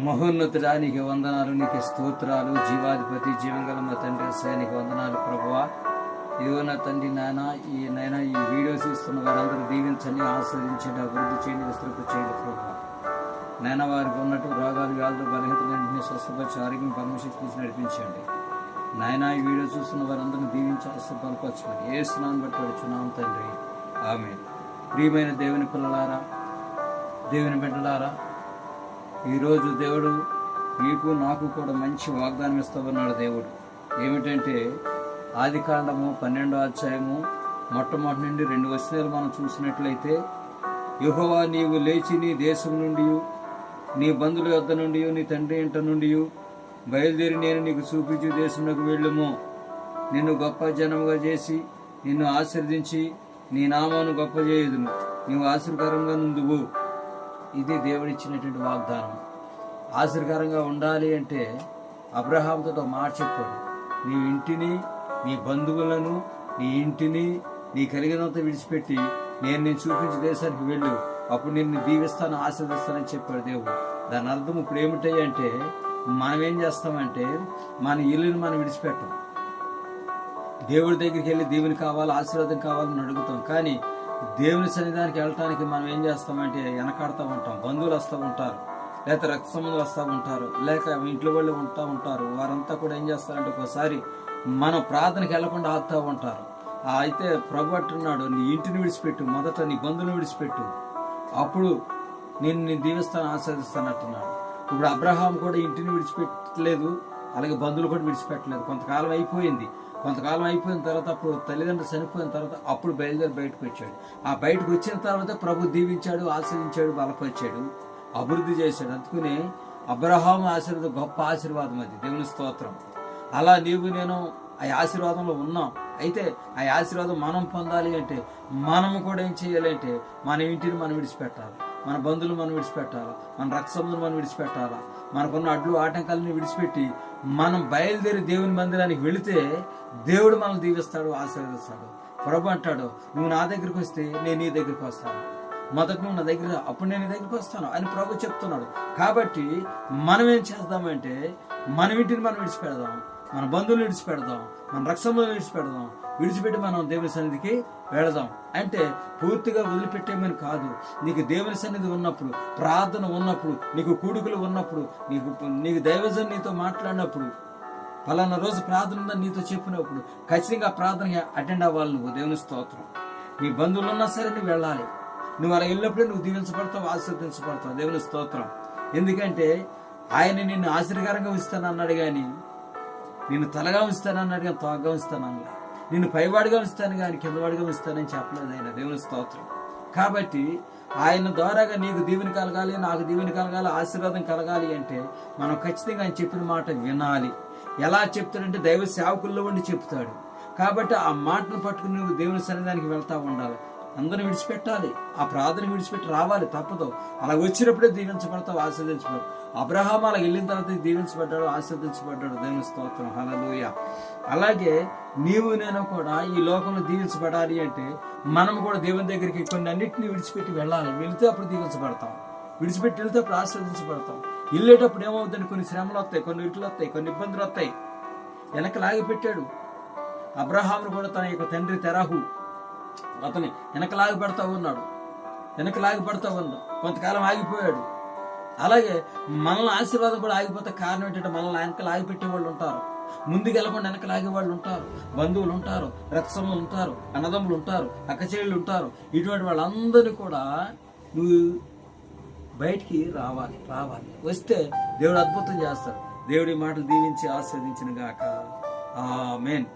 మహోన్నతుడానికి వందనాలు, నీకు స్తోత్రాలు. జీవాధిపతి జీవంగల మా తండ్రి నీకు వందనాలు ప్రభువా. ఇదిగో నా తండ్రి ఈ వీడియోస్ ఇస్తున్న వారందరూ దీవించండి, ఆస్వాదించండి, అభివృద్ధి చేయండి, విస్తృత చేయండి ప్రభువా. వారికి ఉన్నట్టు రోగాలు వ్యాధులు బలహీనతలన్నింటినీ స్వస్థపరిచి ఆరోగ్యం పరమశక్తి నడిపించండి. ఈ వీడియో చూస్తున్న వారందరినీ దీవించి బలపరచండి. ఏ స్నానం బట్టి వచ్చున్నాం తండ్రి, ఆమేన్. ప్రియమైన దేవుని పిల్లలారా, దేవుని బిడ్డలారా, ఈరోజు దేవుడు మీకు నాకు కూడా మంచి వాగ్దానం ఇస్తామన్నాడు. దేవుడు ఏమిటంటే ఆదికాండము 12వ అధ్యాయము మొట్టమొదటి నుండి 2 వచనాలు మనం చూసినట్లయితే, యెహోవా నీవు లేచి నీ దేశం నుండి, నీ బంధువుల యొద్ద నుండి, నీ తండ్రి ఇంట నుండి బయలుదేరి నేను నీకు చూపించే దేశంలోకి వెళ్ళుము. నిన్ను గొప్ప జనముగా చేసి నిన్ను ఆశీర్వదించి నీ నామాను గొప్ప చేయుదును, నీవు ఆశీర్వాదకరంగా నుండువు. ఇది దేవుడిచ్చినటువంటి వాగ్దానం. ఆశీర్వాదకరంగా ఉండాలి అంటే అబ్రహాంతో ఒక మాట చెప్పాడు, నీ ఇంటిని, నీ బంధువులను, నీ ఇంటిని, నీ కలిగినంత విడిచిపెట్టి నేను చూపించే దేశానికి వెళ్ళు, అప్పుడు నిన్ను దీవిస్తాను, ఆశీర్వదిస్తానని చెప్పాడు దేవుడు. దాని అర్థం ఇప్పుడు ఏమిటాయి అంటే, మనం ఏం చేస్తామంటే మన ఇల్లుని మనం విడిచిపెట్టాం. దేవుడి దగ్గరికి వెళ్ళి దీవెని కావాలి, ఆశీర్వాదం కావాలని అడుగుతాం. కానీ దేవుని సన్నిధానికి వెళ్ళటానికి మనం ఏం చేస్తామంటే వెనకాడుతూ ఉంటాం. బంధువులు వస్తూ ఉంటారు, లేక రక్త సంబంధులు వస్తూ ఉంటారు, లేక ఇంట్లో వాళ్ళు ఉంటారు. వారంతా కూడా ఏం చేస్తారంటే ఒకసారి మనం ప్రార్థనకి వెళ్లకుండా ఆగుతూ ఉంటారు. అయితే ప్రభు అంటున్నాడు, నీ ఇంటిని విడిచిపెట్టు, మొదట నీ బంధువుని విడిచిపెట్టు, అప్పుడు నేను దీవిస్తాను, ఆశీర్వదిస్తాను అంటున్నాడు. ఇప్పుడు అబ్రహాం కూడా ఇంటిని విడిచిపెట్టలేదు, అలాగే బంధువులు కూడా విడిచిపెట్టలేదు. కొంతకాలం అయిపోయిన తర్వాత అప్పుడు తల్లిదండ్రులు చనిపోయిన తర్వాత అప్పుడు బయలుదేరి బయటకు వచ్చాడు. ఆ బయటకు వచ్చిన తర్వాత ప్రభు దీవించాడు, ఆశీర్వించాడు, బలపరిచాడు, అభివృద్ధి చేశాడు. అందుకనే అబ్రహాం ఆశీర్వాదం గొప్ప ఆశీర్వాదం, అది దేవుని స్తోత్రం. అలా నీవు నేను ఆ ఆశీర్వాదంలో ఉన్నాం. అయితే ఆ ఆశీర్వాదం మనం పొందాలి అంటే మనము కూడా ఏం చేయాలి అంటే మన ఇంటిని మనం విడిచిపెట్టాలి, మన బంధువులు మనం విడిచిపెట్టాలా, మన రక్త సంబంధులు మనం విడిచిపెట్టాలా, మనకున్న అడ్లు ఆటంకాలని విడిచిపెట్టి మనం బయలుదేరి దేవుని మందిరానికి వెళితే దేవుడు మనల్ని దీవిస్తాడు, ఆశీర్వదిస్తాడు. ప్రభు అంటాడు, నువ్వు నా దగ్గరికి వస్తే నేను నీ దగ్గరికి వస్తాను, మొదట నువ్వు నా దగ్గర, అప్పుడు నేను నీ దగ్గరికి వస్తాను అని ప్రభు చెప్తున్నాడు. కాబట్టి మనం ఏం చేద్దామంటే మన ఇంటిని మనం విడిచిపెడదాం, మన బంధువులు విడిచిపెడదాం, మన రక్షణలు విడిచిపెట్టి మనం దేవుని సన్నిధికి వెళదాం. అంటే పూర్తిగా వదిలిపెట్టేమని కాదు. నీకు దేవుని సన్నిధి ఉన్నప్పుడు, ప్రార్థన ఉన్నప్పుడు, నీకు కూడుకులు ఉన్నప్పుడు, నీకు దైవజన్ నీతో మాట్లాడినప్పుడు, పలానా రోజు ప్రార్థన ఉందని నీతో చెప్పినప్పుడు ఖచ్చితంగా ప్రార్థనకి అటెండ్ అవ్వాలి నువ్వు. దేవుని స్తోత్రం. నీ బంధువులు ఉన్నా సరే నువ్వు వెళ్ళాలి. నువ్వు అలా వెళ్ళినప్పుడే నువ్వు దీవించబడతావు, ఆశీర్వదించబడతావు. దేవుని స్తోత్రం. ఎందుకంటే ఆయన నిన్ను ఆశీర్వాదంగా ఉంచుతానన్నాడు, కానీ నిన్ను తలగా ఉంచుతానన్నాడు, కానీ తోగ్గా ఉంచుతానన్నా. నిన్ను పైవాడిగా ఉంచుతాను కానీ కిందవాడిగా ఉంచుతానని చెప్పలేదు ఆయన. దేవుని స్తోత్రం. కాబట్టి ఆయన ద్వారాగా నీకు దీవెన కలగాలి, నాకు దీవెన కలగాలి, ఆశీర్వాదం కలగాలి అంటే మనం ఖచ్చితంగా ఆయన చెప్పిన మాట వినాలి. ఎలా చెప్తాడంటే దైవ సేవకుల్లో ఉండి చెప్తాడు. కాబట్టి ఆ మాటను పట్టుకుని నువ్వు దేవుని సన్నిధానికి వెళ్తా ఉండాలి. అందరిని విడిచిపెట్టాలి, ఆ ప్రార్థన విడిచిపెట్టి రావాలి, తప్పదు. అలా వచ్చినప్పుడే దీవించబడతావు, ఆశీర్వదించబడతావు. అబ్రహాం అలా వెళ్ళిన తర్వాత దీవించబడ్డాడు, ఆశీర్వదించబడ్డాడు. దేవుని స్తోత్రం, హల్లెలూయా. అలాగే నీవు నేను కూడా ఈ లోకంలో దీవించబడాలి అంటే మనం కూడా దేవుని దగ్గరికి కొన్ని అన్నింటినీ విడిచిపెట్టి వెళ్ళాలి. వెళితే అప్పుడు దీవించబడతాం, విడిచిపెట్టి వెళ్తే అప్పుడు ఆశీర్వదించబడతాం. వెళ్ళేటప్పుడు ఏమవుతుంది, కొన్ని శ్రమలు వస్తాయి, కొన్ని ఇట్లు వస్తాయి, కొన్ని ఇబ్బందులు వస్తాయి. వెనక లాగి పెట్టాడు అబ్రహాంను కూడా. తన యొక్క తండ్రి తెరాహు అతని వెనకలాగి పడతా ఉన్నాడు. కొంతకాలం ఆగిపోయాడు. అలాగే మనల్ని ఆశీర్వాదం కూడా ఆగిపోతే కారణం ఏంటంటే మనల్ని వెనక లాగి పెట్టే వాళ్ళు ఉంటారు, ముందుకు వెళ్ళకుండా వెనక లాగే వాళ్ళు ఉంటారు, బంధువులు ఉంటారు, రక్తసంబంధులు ఉంటారు, అన్నదమ్ములు ఉంటారు, అక్కచెల్లెళ్ళు ఉంటారు. ఇటువంటి వాళ్ళందరినీ కూడా నువ్వు బయటికి రావాలి. వస్తే దేవుడు అద్భుతం చేస్తాడు. దేవుడి మాటలు దీవించి ఆస్వాదించిన గాక. ఆమేన్.